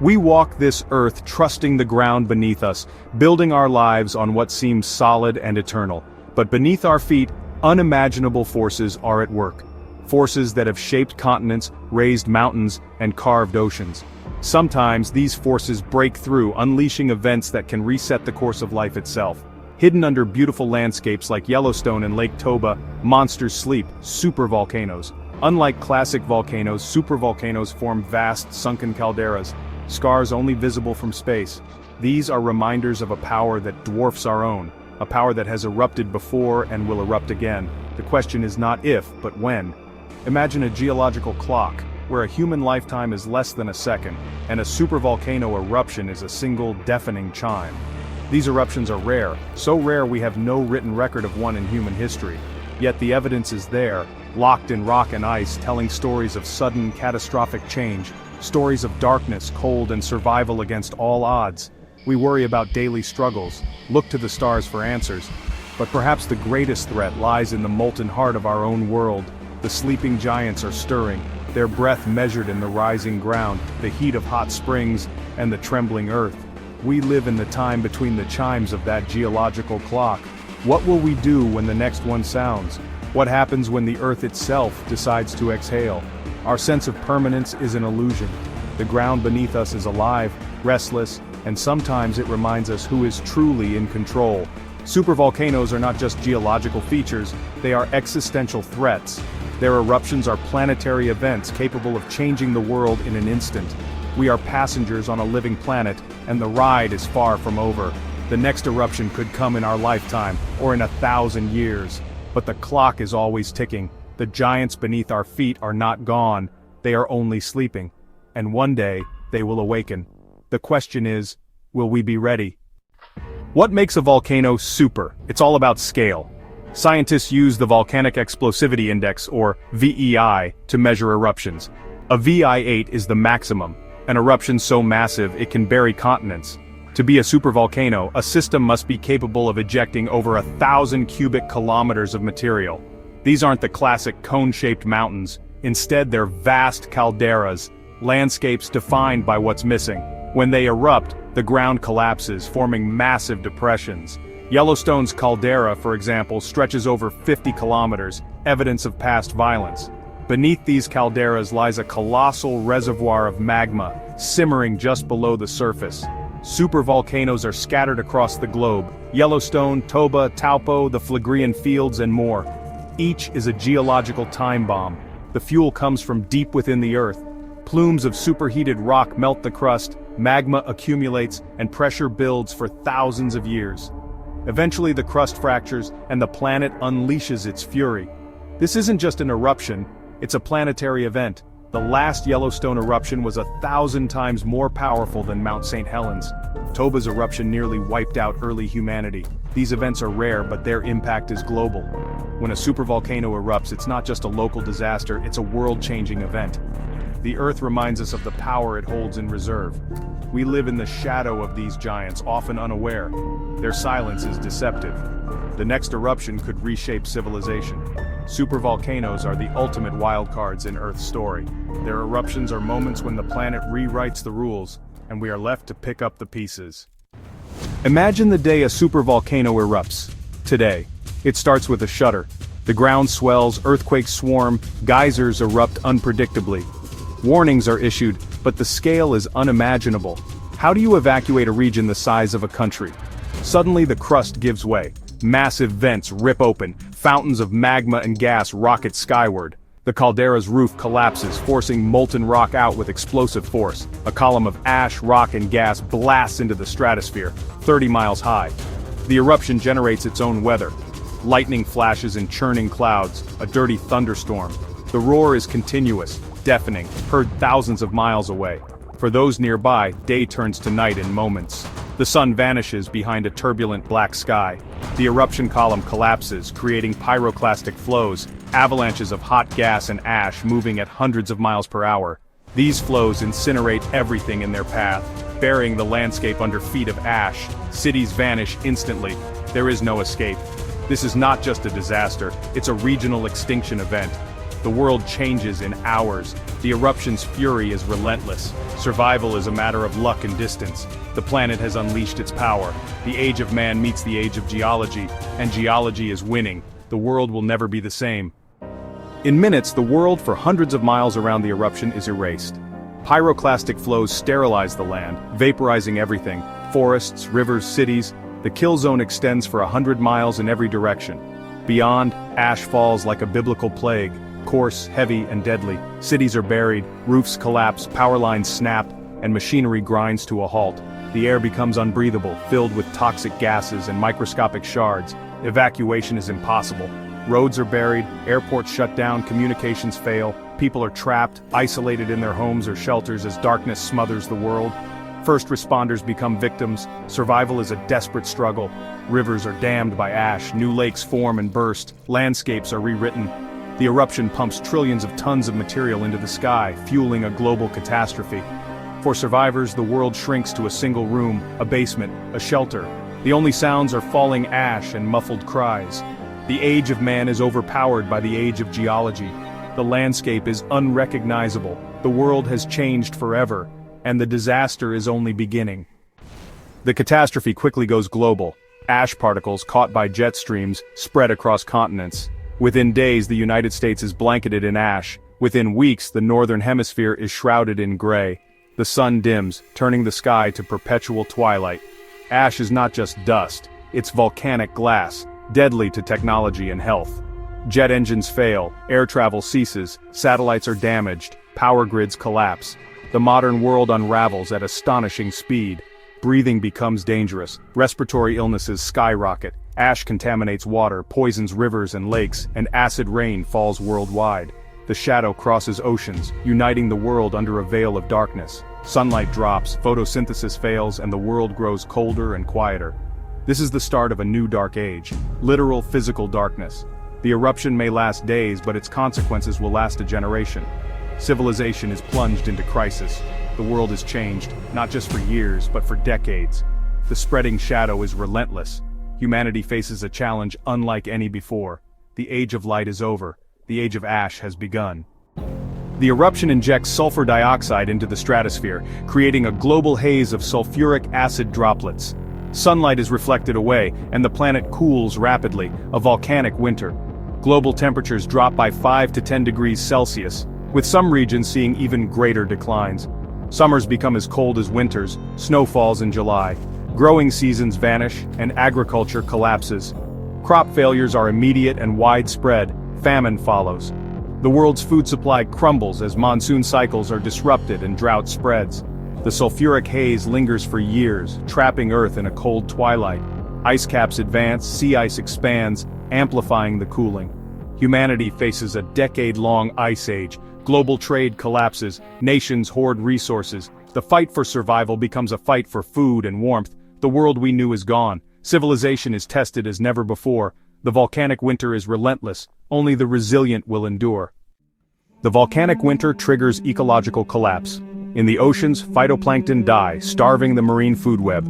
We walk this earth trusting the ground beneath us, building our lives on what seems solid and eternal. But beneath our feet, unimaginable forces are at work. Forces that have shaped continents, raised mountains, and carved oceans. Sometimes these forces break through, unleashing events that can reset the course of life itself. Hidden under beautiful landscapes like Yellowstone and Lake Toba, monsters sleep, supervolcanoes. Unlike classic volcanoes, supervolcanoes form vast, sunken calderas, scars only visible from space. These are reminders of a power that dwarfs our own, a power that has erupted before and will erupt again. The question is not if, but when. Imagine a geological clock, where a human lifetime is less than a second, and a supervolcano eruption is a single deafening chime. These eruptions are rare, so rare we have no written record of one in human history. Yet the evidence is there, locked in rock and ice, telling stories of sudden, catastrophic change, stories of darkness, cold, and survival against all odds. We worry about daily struggles, look to the stars for answers, but perhaps the greatest threat lies in the molten heart of our own world. The sleeping giants are stirring, their breath measured in the rising ground, the heat of hot springs, and the trembling earth. We live in the time between the chimes of that geological clock. What will we do when the next one sounds? What happens when the earth itself decides to exhale? Our sense of permanence is an illusion. The ground beneath us is alive, restless, and sometimes it reminds us who is truly in control. Supervolcanoes are not just geological features, they are existential threats. Their eruptions are planetary events capable of changing the world in an instant. We are passengers on a living planet, and the ride is far from over. The next eruption could come in our lifetime, or in 1,000 years. But the clock is always ticking. The giants beneath our feet are not gone, they are only sleeping. And one day, they will awaken. The question is, will we be ready? What makes a volcano super? It's all about scale. Scientists use the Volcanic Explosivity Index, or VEI, to measure eruptions. A VI8 is the maximum, an eruption so massive it can bury continents. To be a supervolcano, a system must be capable of ejecting over 1,000 cubic kilometers of material. These aren't the classic cone-shaped mountains, instead they're vast calderas, landscapes defined by what's missing. When they erupt, the ground collapses, forming massive depressions. Yellowstone's caldera, for example, stretches over 50 kilometers, evidence of past violence. Beneath these calderas lies a colossal reservoir of magma, simmering just below the surface. Supervolcanoes are scattered across the globe: Yellowstone, Toba, Taupo, the Phlegrean Fields, and more. Each is a geological time bomb. The fuel comes from deep within the earth. Plumes of superheated rock melt the crust, magma accumulates, and pressure builds for thousands of years. Eventually the crust fractures, and the planet unleashes its fury. This isn't just an eruption, it's a planetary event. The last Yellowstone eruption was 1,000 times more powerful than Mount St. Helens. Toba's eruption nearly wiped out early humanity. These events are rare, but their impact is global. When a supervolcano erupts, it's not just a local disaster, it's a world-changing event. The Earth reminds us of the power it holds in reserve. We live in the shadow of these giants, often unaware. Their silence is deceptive. The next eruption could reshape civilization. Supervolcanoes are the ultimate wildcards in Earth's story. Their eruptions are moments when the planet rewrites the rules, and we are left to pick up the pieces. Imagine the day a supervolcano erupts. Today. It starts with a shudder. The ground swells, earthquakes swarm, geysers erupt unpredictably. Warnings are issued, but the scale is unimaginable. How do you evacuate a region the size of a country? Suddenly the crust gives way. Massive vents rip open, fountains of magma and gas rocket skyward. The caldera's roof collapses, forcing molten rock out with explosive force. A column of ash, rock, and gas blasts into the stratosphere, 30 miles high. The eruption generates its own weather. Lightning flashes in churning clouds, a dirty thunderstorm. The roar is continuous, deafening, heard thousands of miles away. For those nearby, day turns to night in moments. The sun vanishes behind a turbulent black sky. The eruption column collapses, creating pyroclastic flows, avalanches of hot gas and ash moving at hundreds of miles per hour. These flows incinerate everything in their path, burying the landscape under feet of ash. Cities vanish instantly. There is no escape. This is not just a disaster, it's a regional extinction event. the world changes in hours. The eruption's fury is relentless. Survival is a matter of luck and distance. The planet has unleashed its power. The age of man meets the age of geology, and geology is winning. The world will never be the same. In minutes, the world for hundreds of miles around the eruption is erased. Pyroclastic flows sterilize the land, vaporizing everything: forests, rivers, cities. The kill zone extends for 100 miles in every direction. Beyond, ash falls like a biblical plague, coarse, heavy, and deadly. Cities are buried, roofs collapse, power lines snap, and machinery grinds to a halt. The air becomes unbreathable, filled with toxic gases and microscopic shards. Evacuation is impossible. Roads are buried, airports shut down, communications fail. People are trapped, isolated in their homes or shelters as darkness smothers the world. First responders become victims. Survival is a desperate struggle. Rivers are dammed by ash, new lakes form and burst, landscapes are rewritten. The eruption pumps trillions of tons of material into the sky, fueling a global catastrophe. For survivors, the world shrinks to a single room, a basement, a shelter. The only sounds are falling ash and muffled cries. The age of man is overpowered by the age of geology. The landscape is unrecognizable. The world has changed forever, and the disaster is only beginning. The catastrophe quickly goes global. Ash particles caught by jet streams spread across continents. Within days, the United States is blanketed in ash. Within weeks, the northern hemisphere is shrouded in gray. The sun dims, turning the sky to perpetual twilight. Ash is not just dust, it's volcanic glass, deadly to technology and health. Jet engines fail, air travel ceases, satellites are damaged, power grids collapse. The modern world unravels at astonishing speed. Breathing becomes dangerous, respiratory illnesses skyrocket, ash contaminates water, poisons rivers and lakes, and acid rain falls worldwide. The shadow crosses oceans, uniting the world under a veil of darkness. Sunlight drops, photosynthesis fails, and the world grows colder and quieter. This is the start of a new dark age, literal physical darkness. The eruption may last days, but its consequences will last a generation. Civilization is plunged into crisis. The world is changed, not just for years, but for decades. The spreading shadow is relentless. Humanity faces a challenge unlike any before. The age of light is over. The age of ash has begun. The eruption injects sulfur dioxide into the stratosphere, creating a global haze of sulfuric acid droplets. Sunlight is reflected away, and the planet cools rapidly, a volcanic winter. Global temperatures drop by 5 to 10 degrees Celsius, with some regions seeing even greater declines. Summers become as cold as winters, snow falls in July. Growing seasons vanish, and agriculture collapses. Crop failures are immediate and widespread. Famine follows. The world's food supply crumbles as monsoon cycles are disrupted and drought spreads. The sulfuric haze lingers for years, trapping Earth in a cold twilight. Ice caps advance, sea ice expands, amplifying the cooling. Humanity faces a decade-long ice age. Global trade collapses, nations hoard resources. The fight for survival becomes a fight for food and warmth. The world we knew is gone. Civilization is tested as never before. The volcanic winter is relentless. Only the resilient will endure. The volcanic winter triggers ecological collapse. In the oceans, phytoplankton die, starving the marine food web.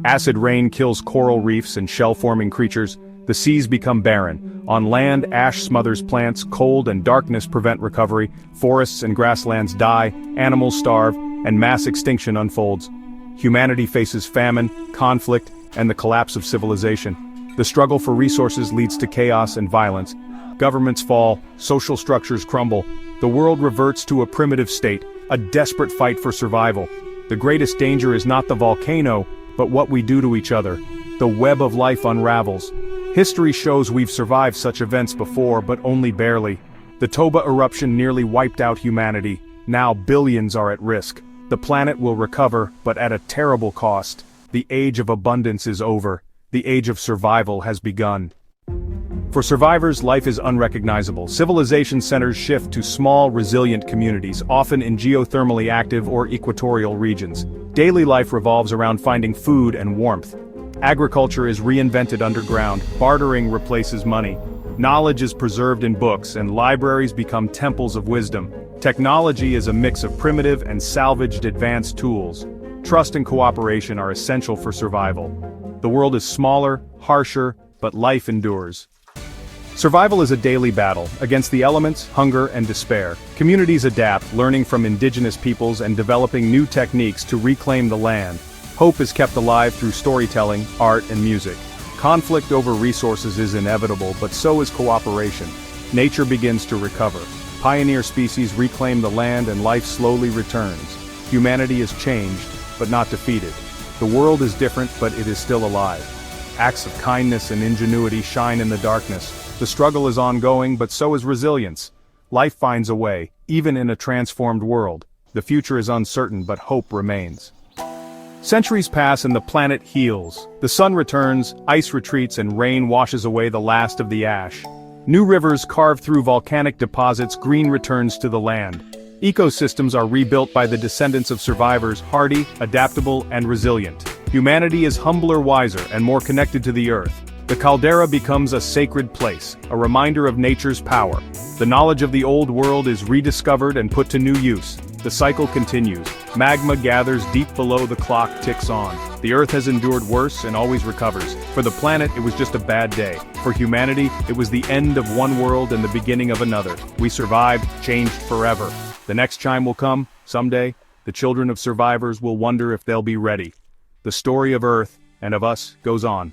Acid rain kills coral reefs and shell-forming creatures. The seas become barren. On land, ash smothers plants, cold and darkness prevent recovery, forests and grasslands die, animals starve, and mass extinction unfolds. Humanity faces famine, conflict, and the collapse of civilization. The struggle for resources leads to chaos and violence. Governments fall, social structures crumble. The world reverts to a primitive state, a desperate fight for survival. The greatest danger is not the volcano, but what we do to each other. The web of life unravels. History shows we've survived such events before, but only barely. The Toba eruption nearly wiped out humanity. Now billions are at risk. The planet will recover, but at a terrible cost. The age of abundance is over. The age of survival has begun. For survivors, life is unrecognizable. Civilization centers shift to small, resilient communities, often in geothermally active or equatorial regions. Daily life revolves around finding food and warmth. Agriculture is reinvented underground, bartering replaces money. Knowledge is preserved in books, and libraries become temples of wisdom. Technology is a mix of primitive and salvaged advanced tools. Trust and cooperation are essential for survival. The world is smaller, harsher, but life endures. Survival is a daily battle, against the elements, hunger, and despair. Communities adapt, learning from indigenous peoples and developing new techniques to reclaim the land. Hope is kept alive through storytelling, art, and music. Conflict over resources is inevitable, but so is cooperation. Nature begins to recover. Pioneer species reclaim the land and life slowly returns. Humanity is changed, but not defeated. The world is different, but it is still alive. Acts of kindness and ingenuity shine in the darkness. The struggle is ongoing, but so is resilience. Life finds a way, even in a transformed world. The future is uncertain, but hope remains. Centuries pass and the planet heals. The sun returns, ice retreats, and rain washes away the last of the ash. New rivers carve through volcanic deposits, green returns to the land. Ecosystems are rebuilt by the descendants of survivors, hardy, adaptable, and resilient. Humanity is humbler, wiser, and more connected to the earth. The caldera becomes a sacred place, a reminder of nature's power. The knowledge of the old world is rediscovered and put to new use. The cycle continues. Magma gathers deep below, the clock ticks on. The Earth has endured worse and always recovers. For the planet, it was just a bad day. For humanity, it was the end of one world and the beginning of another. We survived, changed forever. The next chime will come, someday. The children of survivors will wonder if they'll be ready. The story of Earth, and of us, goes on.